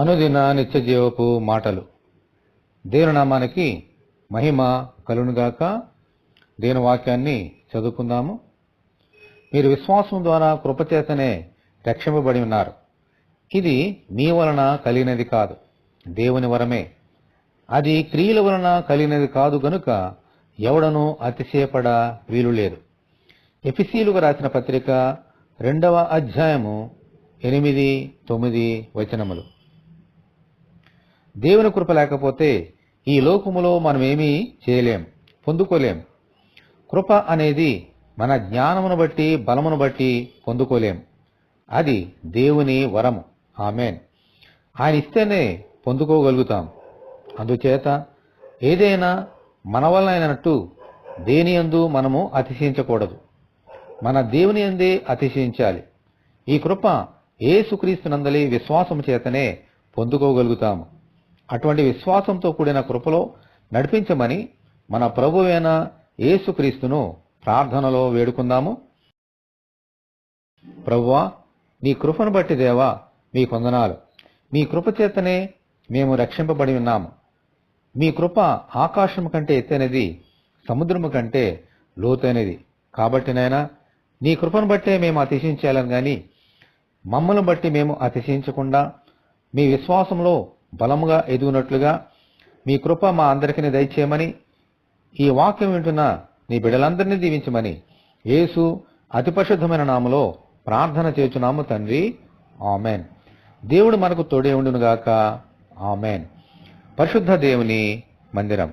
అనుదిన నిత్య జీవపు మాటలు. దేవుని నామానికి మహిమ కలుగునుగాక. దేవుని వాక్యాన్ని చదువుకుందాము. మీరు విశ్వాసం ద్వారా కృపచేతనే రక్షింపబడి ఉన్నారు. ఇది మీ వలన కలిగినది కాదు, దేవుని వరమే. అది క్రియల వలన కలిగినది కాదు గనుక ఎవడనూ అతిశయపడ వీలు లేదు. ఎఫెసీయులకు రాసిన పత్రిక 2వ అధ్యాయము 8-9 వచనములు. దేవుని కృప లేకపోతే ఈ లోకములో మనమేమీ చేయలేం, పొందుకోలేం. కృప అనేది మన జ్ఞానమును బట్టి, బలమును బట్టి పొందుకోలేం. అది దేవుని వరము. ఆమేన్. ఆయన ఇస్తేనే పొందుకోగలుగుతాం. అందుచేత ఏదైనా మన వల్ల అయినట్టు దేని యందు మనము అతిశయించకూడదు. మన దేవుని యందే అతిశయించాలి. ఈ కృప యేసుక్రీస్తునందలి విశ్వాసము చేతనే పొందుకోగలుగుతాము. అటువంటి విశ్వాసంతో కూడిన కృపలో నడిపించమని మన ప్రభువైన యేసుక్రీస్తును ప్రార్థనలో వేడుకుందాము. ప్రభువా, నీ కృపను బట్టి దేవా మీ వందనాలు. మీ కృప చేతనే మేము రక్షింపబడి ఉన్నాము. మీ కృప ఆకాశం కంటే ఎత్తైనది, సముద్రము కంటే లోతైనది. కాబట్టి నాయనా, నీ కృపను బట్టే మేము అతిశయించాలని గాని మమ్మల్ని బట్టి మేము అతిశయించకుండా మీ విశ్వాసంలో బలముగా ఎదుగునట్లుగా మీ కృప మా అందరికీ దయచేయమని, ఈ వాక్యం వింటున్న నీ బిడ్డలందరినీ దీవించమని యేసు అతి పరిశుద్ధమైన నామములో ప్రార్థన చేయుచున్నాము తండ్రి. ఆమెన్. దేవుడు మనకు తోడే ఉండునుగాక. ఆమెన్. పరిశుద్ధ దేవుని మందిరం.